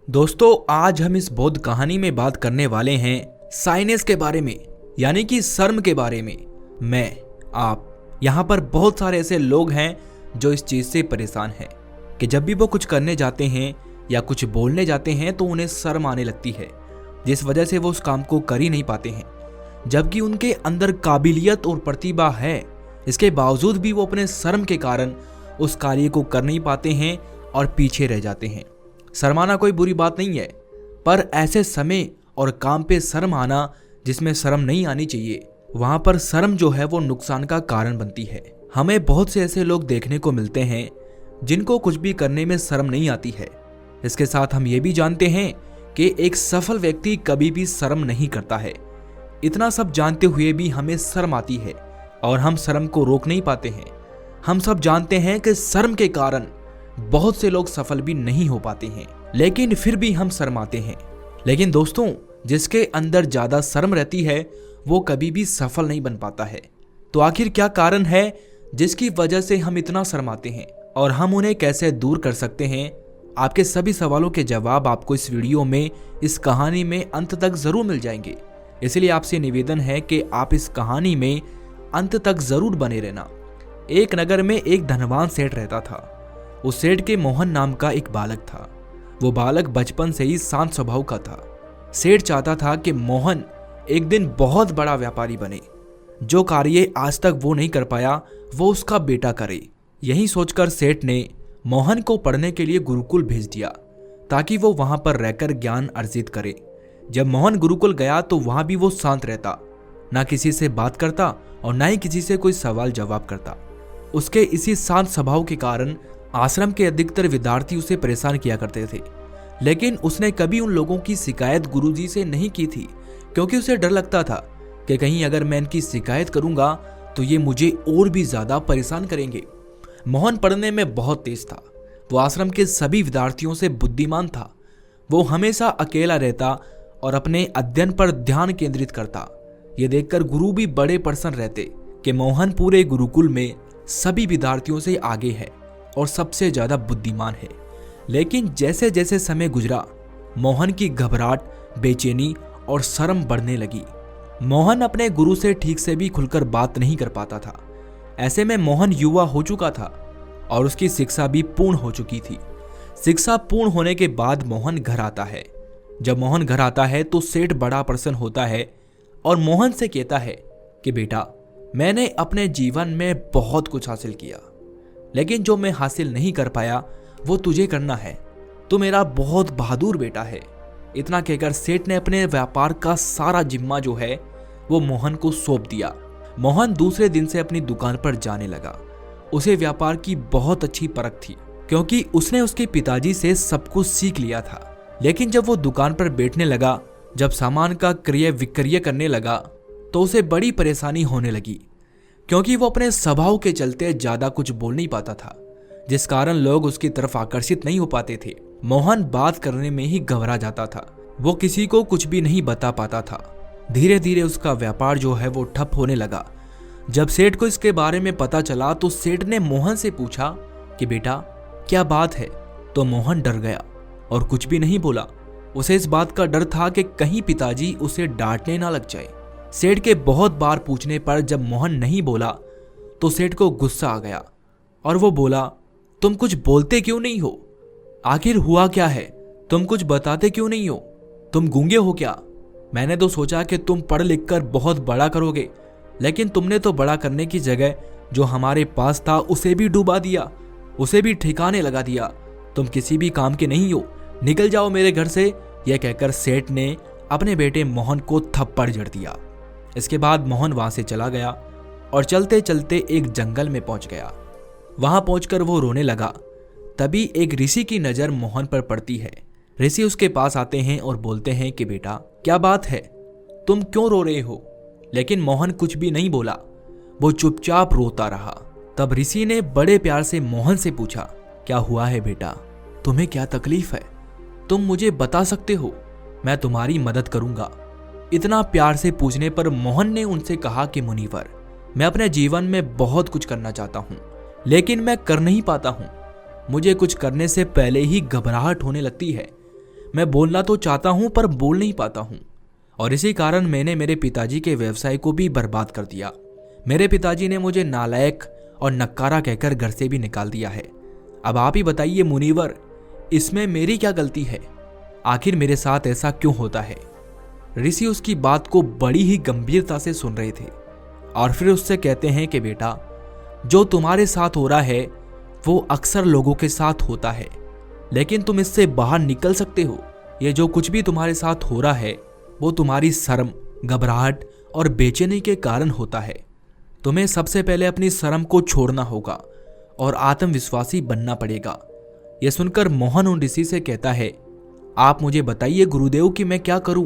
दोस्तों, आज हम इस बौद्ध कहानी में बात करने वाले हैं साइनेस के बारे में, यानी कि शर्म के बारे में। आप यहाँ पर बहुत सारे ऐसे लोग हैं जो इस चीज से परेशान हैं कि जब भी वो कुछ करने जाते हैं या कुछ बोलने जाते हैं तो उन्हें शर्म आने लगती है, जिस वजह से वो उस काम को कर ही नहीं पाते हैं। जबकि उनके अंदर काबिलियत और प्रतिभा है, इसके बावजूद भी वो अपने शर्म के कारण उस कार्य को कर नहीं पाते हैं और पीछे रह जाते हैं। शर्माना कोई बुरी बात नहीं है, पर ऐसे समय और काम पे शर्म आना जिसमें शर्म नहीं आनी चाहिए, वहां पर शर्म जो है वो नुकसान का कारण बनती है। हमें बहुत से ऐसे लोग देखने को मिलते हैं जिनको कुछ भी करने में शर्म नहीं आती है। इसके साथ हम ये भी जानते हैं कि एक सफल व्यक्ति कभी भी शर्म नहीं करता है। इतना सब जानते हुए भी हमें शर्म आती है और हम शर्म को रोक नहीं पाते हैं। हम सब जानते हैं कि शर्म के कारण बहुत से लोग सफल भी नहीं हो पाते हैं, लेकिन फिर भी हम शर्माते हैं। लेकिन दोस्तों, जिसके अंदर ज्यादा शर्म रहती है वो कभी भी सफल नहीं बन पाता है। तो आखिर क्या कारण है जिसकी वजह से हम इतना शर्माते हैं और हम उन्हें कैसे दूर कर सकते हैं? आपके सभी सवालों के जवाब आपको इस वीडियो में, इस कहानी में अंत तक जरूर मिल जाएंगे। इसलिए आपसे निवेदन है कि आप इस कहानी में अंत तक जरूर बने रहना। एक नगर में एक धनवान सेठ रहता था। उस सेठ के मोहन नाम का एक बालक था। वो बालक बचपन से ही शांत स्वभाव का था। सेठ चाहता था कि मोहन एक दिन बहुत बड़ा व्यापारी बने। जो कार्य आज तक वो नहीं कर पाया वो उसका बेटा करे। यही सोचकर सेठ ने मोहन को पढ़ने के लिए गुरुकुल भेज दिया ताकि वो वहां पर रहकर ज्ञान अर्जित करे। जब मोहन गुरुकुल गया तो वहां भी वो शांत रहता, ना किसी से बात करता और ना ही किसी से कोई सवाल जवाब करता। उसके इसी शांत स्वभाव के कारण आश्रम के अधिकतर विद्यार्थी उसे परेशान किया करते थे, लेकिन उसने कभी उन लोगों की शिकायत गुरुजी से नहीं की थी, क्योंकि उसे डर लगता था कि कहीं अगर मैं इनकी शिकायत करूंगा तो ये मुझे और भी ज्यादा परेशान करेंगे। मोहन पढ़ने में बहुत तेज था। वो आश्रम के सभी विद्यार्थियों से बुद्धिमान था। वो हमेशा अकेला रहता और अपने अध्ययन पर ध्यान केंद्रित करता। ये देखकर गुरु भी बड़े प्रसन्न रहते कि मोहन पूरे गुरुकुल में सभी विद्यार्थियों से आगे है और सबसे ज्यादा बुद्धिमान है। लेकिन जैसे जैसे समय गुजरा, मोहन की घबराहट, बेचैनी और शर्म बढ़ने लगी। मोहन अपने गुरु से ठीक से भी खुलकर बात नहीं कर पाता था। ऐसे में मोहन युवा हो चुका था और उसकी शिक्षा भी पूर्ण हो चुकी थी। शिक्षा पूर्ण होने के बाद मोहन घर आता है। जब मोहन घर आता है तो सेठ बड़ा प्रसन्न होता है और मोहन से कहता है कि बेटा, मैंने अपने जीवन में बहुत कुछ हासिल किया, लेकिन जो मैं हासिल नहीं कर पाया वो तुझे करना है। तू मेरा बहुत बहादुर बेटा है। इतना कहकर सेठ ने अपने व्यापार का सारा जिम्मा जो है वो मोहन को सौंप दिया। मोहन दूसरे दिन से अपनी दुकान पर जाने लगा। उसे व्यापार की बहुत अच्छी परख थी, क्योंकि उसने उसके पिताजी से सब कुछ सीख लिया था। लेकिन जब वो दुकान पर बैठने लगा, जब सामान का क्रय विक्रय करने लगा, तो उसे बड़ी परेशानी होने लगी, क्योंकि वो अपने स्वभाव के चलते ज्यादा कुछ बोल नहीं पाता था, जिस कारण लोग उसकी तरफ आकर्षित नहीं हो पाते थे। मोहन बात करने में ही घबरा जाता था। वो किसी को कुछ भी नहीं बता पाता था। धीरे धीरे उसका व्यापार जो है वो ठप होने लगा। जब सेठ को इसके बारे में पता चला तो सेठ ने मोहन से पूछा कि बेटा, क्या बात है? तो मोहन डर गया और कुछ भी नहीं बोला। उसे इस बात का डर था कि कहीं पिताजी उसे डांटने ना लग जाए। सेठ के बहुत बार पूछने पर जब मोहन नहीं बोला तो सेठ को गुस्सा आ गया और वो बोला, तुम कुछ बोलते क्यों नहीं हो? आखिर हुआ क्या है? तुम कुछ बताते क्यों नहीं हो? तुम गूंगे हो क्या? मैंने तो सोचा कि तुम पढ़ लिख कर बहुत बड़ा करोगे, लेकिन तुमने तो बड़ा करने की जगह जो हमारे पास था उसे भी डुबा दिया, उसे भी ठिकाने लगा दिया। तुम किसी भी काम के नहीं हो, निकल जाओ मेरे घर से। यह कहकर सेठ ने अपने बेटे मोहन को थप्पड़ जड़ दिया। इसके बाद मोहन वहां से चला गया और चलते चलते एक जंगल में पहुंच गया। वहां पहुंचकर वो रोने लगा। तभी एक ऋषि की नजर मोहन पर पड़ती है। ऋषि उसके पास आते हैं और बोलते हैं कि बेटा, क्या बात है? तुम क्यों रो रहे हो? लेकिन मोहन कुछ भी नहीं बोला। वो चुपचाप रोता रहा। तब ऋषि ने बड़े प्यार से मोहन से पूछा, क्या हुआ है बेटा? तुम्हें क्या तकलीफ है? तुम मुझे बता सकते हो, मैं तुम्हारी मदद करूंगा। इतना प्यार से पूछने पर मोहन ने उनसे कहा कि मुनिवर, मैं अपने जीवन में बहुत कुछ करना चाहता हूँ, लेकिन मैं कर नहीं पाता हूँ। मुझे कुछ करने से पहले ही घबराहट होने लगती है। मैं बोलना तो चाहता हूँ पर बोल नहीं पाता हूँ, और इसी कारण मैंने मेरे पिताजी के व्यवसाय को भी बर्बाद कर दिया। मेरे पिताजी ने मुझे नालायक और नक्कारा कहकर घर से भी निकाल दिया है। अब आप ही बताइए मुनीवर, इसमें मेरी क्या गलती है? आखिर मेरे साथ ऐसा क्यों होता है? ऋषि उसकी बात को बड़ी ही गंभीरता से सुन रहे थे और फिर उससे कहते हैं कि बेटा, जो तुम्हारे साथ हो रहा है वो अक्सर लोगों के साथ होता है, लेकिन तुम इससे बाहर निकल सकते हो। ये जो कुछ भी तुम्हारे साथ हो रहा है वो तुम्हारी शर्म, घबराहट और बेचैनी के कारण होता है। तुम्हें सबसे पहले अपनी शर्म को छोड़ना होगा और आत्मविश्वासी बनना पड़ेगा। यह सुनकर मोहन उन ऋषि से कहता है, आप मुझे बताइए गुरुदेव कि मैं क्या करूं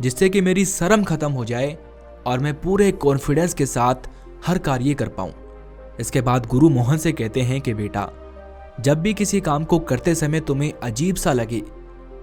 जिससे कि मेरी शर्म खत्म हो जाए और मैं पूरे कॉन्फिडेंस के साथ हर कार्य कर पाऊं। इसके बाद गुरु मोहन से कहते हैं कि बेटा, जब भी किसी काम को करते समय तुम्हें अजीब सा लगे,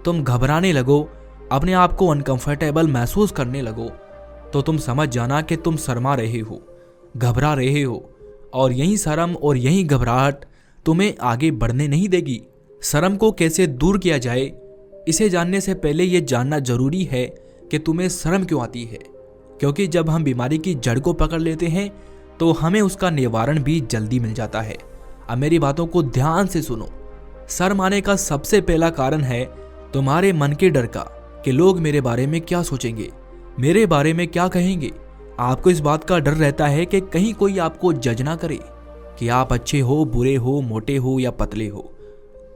तुम घबराने लगो, अपने आप को अनकंफर्टेबल महसूस करने लगो, तो तुम समझ जाना कि तुम शर्मा रहे हो, घबरा रहे हो, और यही शर्म और यही घबराहट तुम्हें आगे बढ़ने नहीं देगी। शर्म को कैसे दूर किया जाए, इसे जानने से पहले यह जानना जरूरी है कि तुम्हें शर्म क्यों आती है, क्योंकि जब हम बीमारी की जड़ को पकड़ लेते हैं तो हमें उसका निवारण भी जल्दी मिल जाता है। अब मेरी बातों को ध्यान से सुनो। शर्म आने का सबसे पहला कारण है तुम्हारे मन के डर का कि लोग मेरे बारे में क्या सोचेंगे, मेरे बारे में क्या कहेंगे। आपको इस बात का डर रहता है कि कहीं कोई आपको जज ना करे कि आप अच्छे हो, बुरे हो, मोटे हो या पतले हो,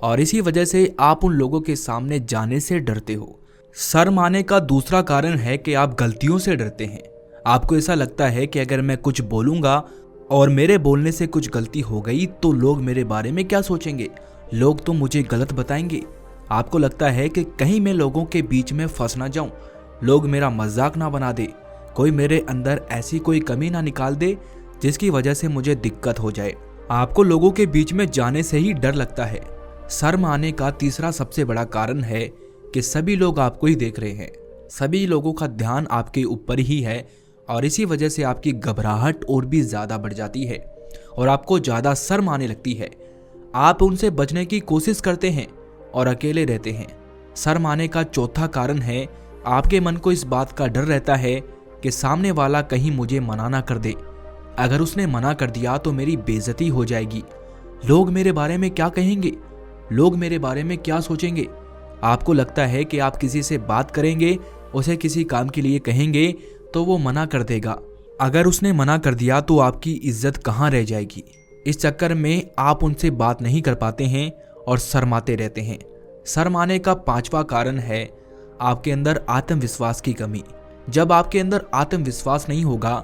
और इसी वजह से आप उन लोगों के सामने जाने से डरते हो। शर्म आने का दूसरा कारण है कि आप गलतियों से डरते हैं। आपको ऐसा लगता है कि अगर मैं कुछ बोलूंगा और मेरे बोलने से कुछ गलती हो गई तो लोग मेरे बारे में क्या सोचेंगे, लोग तो मुझे गलत बताएंगे। आपको लगता है कि कहीं मैं लोगों के बीच में फंस ना जाऊं, लोग मेरा मजाक ना बना दे, कोई मेरे अंदर ऐसी कोई कमी ना निकाल दे जिसकी वजह से मुझे दिक्कत हो जाए। आपको लोगों के बीच में जाने से ही डर लगता है। शर्म आने का तीसरा सबसे बड़ा कारण है कि सभी लोग आपको ही देख रहे हैं, सभी लोगों का ध्यान आपके ऊपर ही है, और इसी वजह से आपकी घबराहट और भी ज़्यादा बढ़ जाती है और आपको ज़्यादा शर्म आने लगती है। आप उनसे बचने की कोशिश करते हैं और अकेले रहते हैं। शर्म आने का चौथा कारण है आपके मन को इस बात का डर रहता है कि सामने वाला कहीं मुझे मना ना कर दे। अगर उसने मना कर दिया तो मेरी बेइज्जती हो जाएगी, लोग मेरे बारे में क्या कहेंगे, लोग मेरे बारे में क्या सोचेंगे। आपको लगता है कि आप किसी से बात करेंगे, उसे किसी काम के लिए कहेंगे तो वो मना कर देगा। अगर उसने मना कर दिया तो आपकी इज्जत कहाँ रह जाएगी। इस चक्कर में आप उनसे बात नहीं कर पाते हैं और शर्माते रहते हैं। शर्म आने का पांचवा कारण है आपके अंदर आत्मविश्वास की कमी। जब आपके अंदर आत्मविश्वास नहीं होगा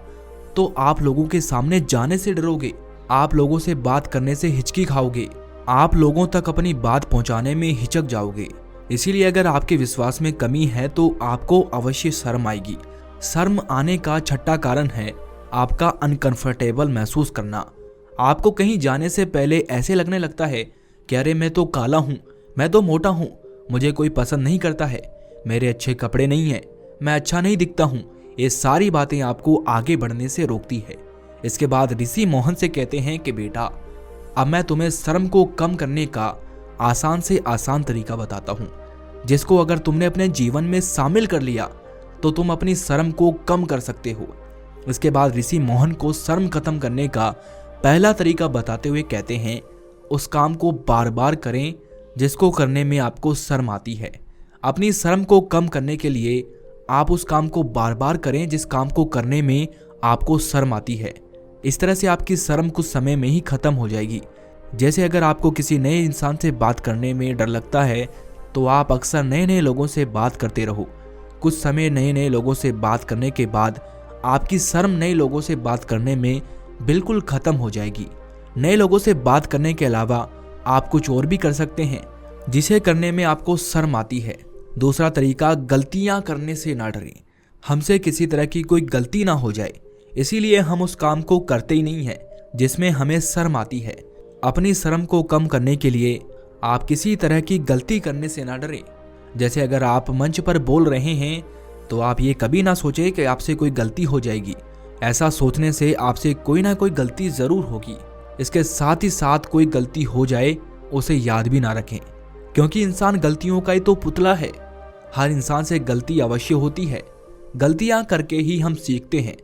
तो आप लोगों के सामने जाने से डरोगे, आप लोगों से बात करने से हिचकी खाओगे, आप लोगों तक अपनी बात पहुंचाने में हिचक जाओगे। इसीलिए अगर आपके विश्वास में कमी है तो आपको अवश्य शर्म आएगी। शर्म आने का छठा कारण है आपका अनकंफर्टेबल महसूस करना। आपको कहीं जाने से पहले ऐसे लगने लगता है कि अरे मैं तो काला हूँ, मैं तो मोटा हूँ, मुझे कोई पसंद नहीं करता है, मेरे अच्छे कपड़े नहीं हैं, मैं अच्छा नहीं दिखता हूँ। ये सारी बातें आपको आगे बढ़ने से रोकती है। इसके बाद ऋषि मोहन से कहते हैं कि बेटा, अब मैं तुम्हें शर्म को कम करने का आसान से आसान तरीका बताता हूँ, जिसको अगर तुमने अपने जीवन में शामिल कर लिया तो तुम अपनी शर्म को कम कर सकते हो। इसके बाद ऋषि मोहन को शर्म खत्म करने का पहला तरीका बताते हुए कहते हैं, उस काम को बार बार करें जिसको करने में आपको शर्म आती है। अपनी शर्म को कम करने के लिए आप उस काम को बार बार करें जिस काम को करने में आपको शर्म आती है। इस तरह से आपकी शर्म कुछ समय में ही खत्म हो जाएगी। जैसे अगर आपको किसी नए इंसान से बात करने में डर लगता है तो आप अक्सर नए नए लोगों से बात करते रहो। कुछ समय नए नए लोगों से बात करने के बाद आपकी शर्म नए लोगों से बात करने में बिल्कुल खत्म हो जाएगी। नए लोगों से बात करने के अलावा आप कुछ और भी कर सकते हैं जिसे करने में आपको शर्म आती है। दूसरा तरीका, गलतियां करने से ना डरें। हमसे किसी तरह की कोई गलती ना हो जाए, इसीलिए हम उस काम को करते ही नहीं है जिसमें हमें शर्म आती है। अपनी शर्म को कम करने के लिए आप किसी तरह की गलती करने से ना डरें। जैसे अगर आप मंच पर बोल रहे हैं तो आप ये कभी ना सोचें कि आपसे कोई गलती हो जाएगी। ऐसा सोचने से आपसे कोई ना कोई गलती जरूर होगी। इसके साथ ही साथ कोई गलती हो जाए उसे याद भी ना रखें। क्योंकि इंसान गलतियों का ही तो पुतला है। हर इंसान से गलती अवश्य होती है, गलतियां करके ही हम सीखते हैं।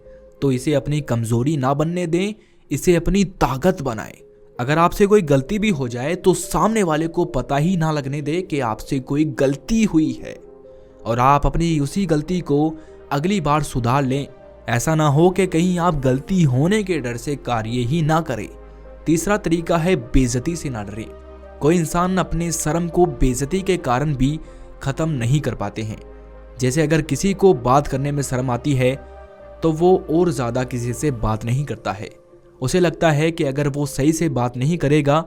तो इसे अपनी कमजोरी ना बनने दें, इसे अपनी ताकत बनाएं। अगर आपसे कोई गलती भी हो जाए तो सामने वाले को पता ही ना लगने दे कि आपसे कोई गलती हुई है, और आप अपनी उसी गलती को अगली बार सुधार लें। ऐसा ना हो कि कहीं आप गलती होने के डर से कार्य ही ना करें। तीसरा तरीका है बेइज्जती से ना डरें। कोई इंसान अपने शर्म को बेइज्जती के कारण भी खत्म नहीं कर पाते हैं। जैसे अगर किसी को बात करने में शर्म आती है तो वो और ज्यादा किसी से बात नहीं करता है। उसे लगता है कि अगर वो सही से बात नहीं करेगा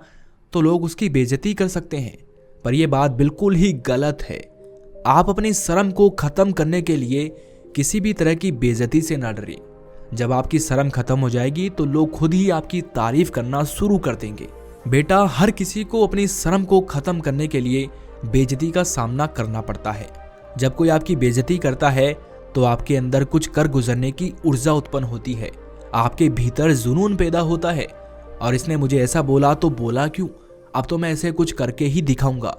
तो लोग उसकी बेइज्जती कर सकते हैं, पर यह बात बिल्कुल ही गलत है। आप अपनी शर्म को खत्म करने के लिए किसी भी तरह की बेइज्जती से ना डरें। जब आपकी शर्म खत्म हो जाएगी तो लोग खुद ही आपकी तारीफ करना शुरू कर देंगे। बेटा, हर किसी को अपनी शर्म को खत्म करने के लिए बेइज्जती का सामना करना पड़ता है। जब कोई आपकी बेइज्जती करता है तो आपके अंदर कुछ कर गुजरने की ऊर्जा उत्पन्न होती है, आपके भीतर जुनून पैदा होता है। और इसने मुझे ऐसा बोला तो बोला क्यों, अब तो मैं ऐसे कुछ करके ही दिखाऊंगा।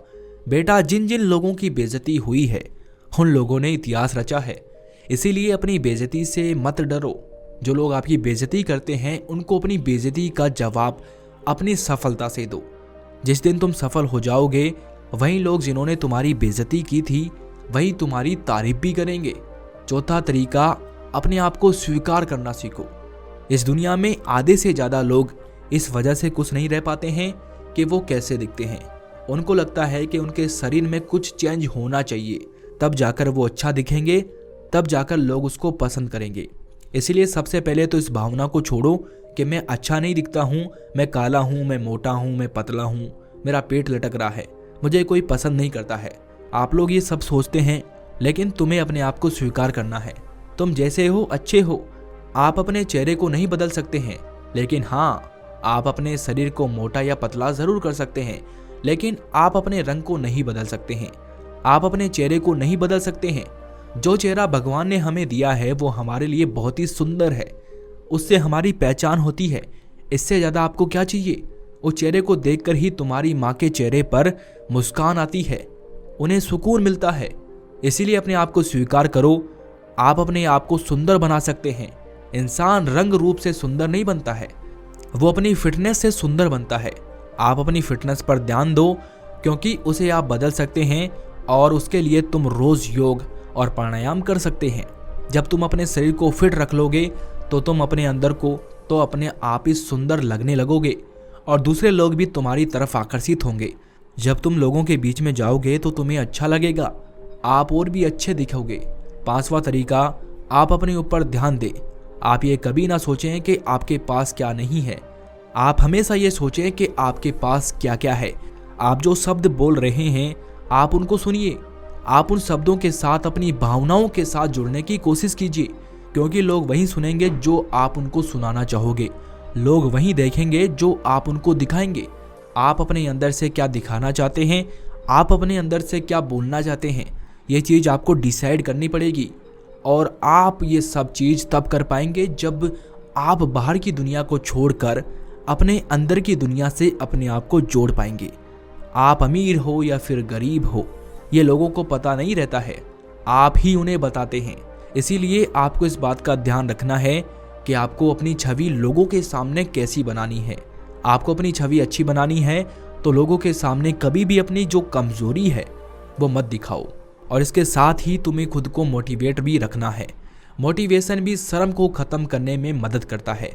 बेटा, जिन जिन लोगों की बेइज्जती हुई है उन लोगों ने इतिहास रचा है, इसीलिए अपनी बेइज्जती से मत डरो। जो लोग आपकी बेइज्जती करते हैं उनको अपनी बेइज्जती का जवाब अपनी सफलता से दो। जिस दिन तुम सफल हो जाओगे वही लोग जिन्होंने तुम्हारी बेइज्जती की थी वही तुम्हारी तारीफ भी करेंगे। चौथा तरीका, अपने आप को स्वीकार करना सीखो। इस दुनिया में आधे से ज्यादा लोग इस वजह से खुश नहीं रह पाते हैं कि वो कैसे दिखते हैं। उनको लगता है कि उनके शरीर में कुछ चेंज होना चाहिए, तब जाकर वो अच्छा दिखेंगे, तब जाकर लोग उसको पसंद करेंगे। इसलिए सबसे पहले तो इस भावना को छोड़ो कि मैं अच्छा नहीं दिखता हूँ, मैं काला हूँ, मैं मोटा हूँ, मैं पतला हूँ, मेरा पेट लटक रहा है, मुझे कोई पसंद नहीं करता है। आप लोग ये सब सोचते हैं, लेकिन तुम्हें अपने आप को स्वीकार करना है। तुम जैसे हो अच्छे हो। आप अपने चेहरे को नहीं बदल सकते हैं, लेकिन हाँ, आप अपने शरीर को मोटा या पतला जरूर कर सकते हैं, लेकिन आप अपने रंग को नहीं बदल सकते हैं। आप अपने चेहरे को नहीं बदल सकते हैं। जो चेहरा भगवान ने हमें दिया है वो हमारे लिए बहुत ही सुंदर है, उससे हमारी पहचान होती है। इससे ज्यादा आपको क्या चाहिए? उस चेहरे को देखकर ही तुम्हारी माँ के चेहरे पर मुस्कान आती है, उन्हें सुकून मिलता है। इसीलिए अपने आप को स्वीकार करो। आप अपने आप को सुंदर बना सकते हैं। इंसान रंग रूप से सुंदर नहीं बनता है, वो अपनी फिटनेस से सुंदर बनता है। आप अपनी फिटनेस पर ध्यान दो, क्योंकि उसे आप बदल सकते हैं, और उसके लिए तुम रोज योग और प्राणायाम कर सकते हैं। जब तुम अपने शरीर को फिट रख लोगे तो तुम अपने अंदर को तो अपने आप ही सुंदर लगने लगोगे, और दूसरे लोग भी तुम्हारी तरफ आकर्षित होंगे। जब तुम लोगों के बीच में जाओगे तो तुम्हें अच्छा लगेगा, आप और भी अच्छे दिखोगे। पांचवा तरीका, आप अपने ऊपर ध्यान दें। आप ये कभी ना सोचें कि आपके पास क्या नहीं है, आप हमेशा ये सोचें कि आपके पास क्या क्या है। आप जो शब्द बोल रहे हैं आप उनको सुनिए। आप उन शब्दों के साथ अपनी भावनाओं के साथ जुड़ने की कोशिश कीजिए, क्योंकि लोग वही सुनेंगे जो आप उनको सुनाना चाहोगे। लोग वही देखेंगे जो आप उनको दिखाएंगे। आप अपने अंदर से क्या दिखाना चाहते हैं, आप अपने अंदर से क्या बोलना चाहते हैं, ये चीज़ आपको डिसाइड करनी पड़ेगी। और आप ये सब चीज़ तब कर पाएंगे जब आप बाहर की दुनिया को छोड़कर अपने अंदर की दुनिया से अपने आप को जोड़ पाएंगे। आप अमीर हो या फिर गरीब हो, ये लोगों को पता नहीं रहता है, आप ही उन्हें बताते हैं। इसीलिए आपको इस बात का ध्यान रखना है कि आपको अपनी छवि लोगों के सामने कैसी बनानी है। आपको अपनी छवि अच्छी बनानी है तो लोगों के सामने कभी भी अपनी जो कमजोरी है वो मत दिखाओ। और इसके साथ ही तुम्हें खुद को मोटिवेट भी रखना है। मोटिवेशन भी शर्म को खत्म करने में मदद करता है।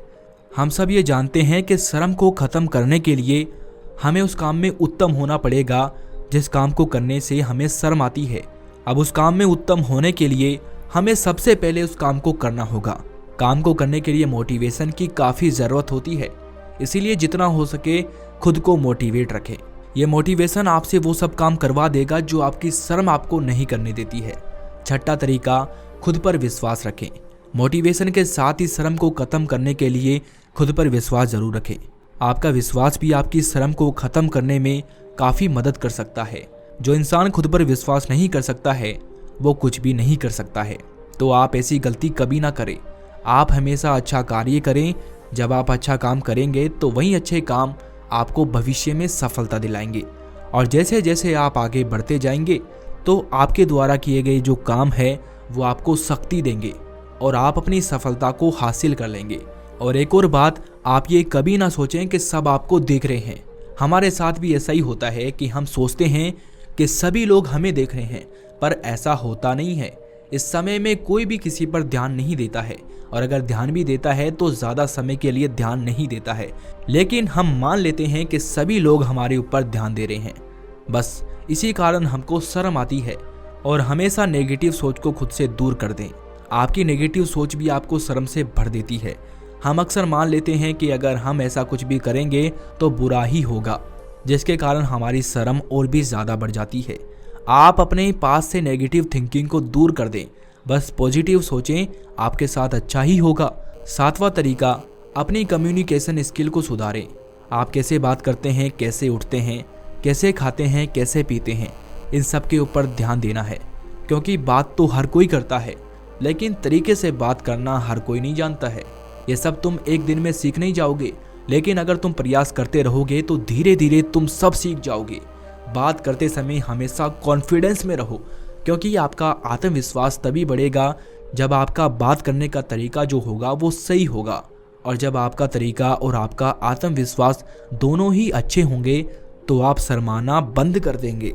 हम सब ये जानते हैं कि शर्म को खत्म करने के लिए हमें उस काम में उत्तम होना पड़ेगा जिस काम को करने से हमें शर्म आती है। अब उस काम में उत्तम होने के लिए हमें सबसे पहले उस काम को करना होगा। काम को करने के लिए मोटिवेशन की काफ़ी ज़रूरत होती है, इसीलिए जितना हो सके खुद को मोटिवेट रखें। ये मोटिवेशन आपसे वो सब काम करवा देगा जो आपकी शर्म आपको नहीं करने देती है। छठा तरीका, खुद पर विश्वास रखें। मोटिवेशन के साथ ही शर्म को खत्म करने के लिए खुद पर विश्वास जरूर रखें। आपका विश्वास भी आपकी शर्म को खत्म करने में काफ़ी मदद कर सकता है। जो इंसान खुद पर विश्वास नहीं कर सकता है वो कुछ भी नहीं कर सकता है। तो आप ऐसी गलती कभी ना करें। आप हमेशा अच्छा कार्य करें। जब आप अच्छा काम करेंगे तो वही अच्छे काम आपको भविष्य में सफलता दिलाएंगे। और जैसे जैसे आप आगे बढ़ते जाएंगे तो आपके द्वारा किए गए जो काम है वो आपको शक्ति देंगे और आप अपनी सफलता को हासिल कर लेंगे। और एक और बात, आप ये कभी ना सोचें कि सब आपको देख रहे हैं। हमारे साथ भी ऐसा ही होता है कि हम सोचते हैं कि सभी लोग हमें देख रहे हैं, पर ऐसा होता नहीं है। इस समय में कोई भी किसी पर ध्यान नहीं देता है, और अगर ध्यान भी देता है तो ज़्यादा समय के लिए ध्यान नहीं देता है। लेकिन हम मान लेते हैं कि सभी लोग हमारे ऊपर ध्यान दे रहे हैं। बस इसी कारण हमको शर्म आती है, और हमेशा नेगेटिव सोच को खुद से दूर कर दें। आपकी नेगेटिव सोच भी आपको शर्म से भर देती है। हम अक्सर मान लेते हैं कि अगर हम ऐसा कुछ भी करेंगे तो बुरा ही होगा, जिसके कारण हमारी शर्म और भी ज़्यादा बढ़ जाती है। आप अपने पास से नेगेटिव थिंकिंग को दूर कर दें, बस पॉजिटिव सोचें, आपके साथ अच्छा ही होगा। 7वां तरीका, अपनी कम्युनिकेशन स्किल को सुधारें। आप कैसे बात करते हैं, कैसे उठते हैं, कैसे खाते हैं, कैसे पीते हैं, इन सब के ऊपर ध्यान देना है। क्योंकि बात तो हर कोई करता है, लेकिन तरीके से बात करना हर कोई नहीं जानता है। ये सब तुम एक दिन में सीख नहीं जाओगे, लेकिन अगर तुम प्रयास करते रहोगे तो धीरे धीरे तुम सब सीख जाओगे। बात करते समय हमेशा कॉन्फिडेंस में रहो, क्योंकि आपका आत्मविश्वास तभी बढ़ेगा जब आपका बात करने का तरीका जो होगा वो सही होगा। और जब आपका तरीका और आपका आत्मविश्वास दोनों ही अच्छे होंगे तो आप शर्माना बंद कर देंगे।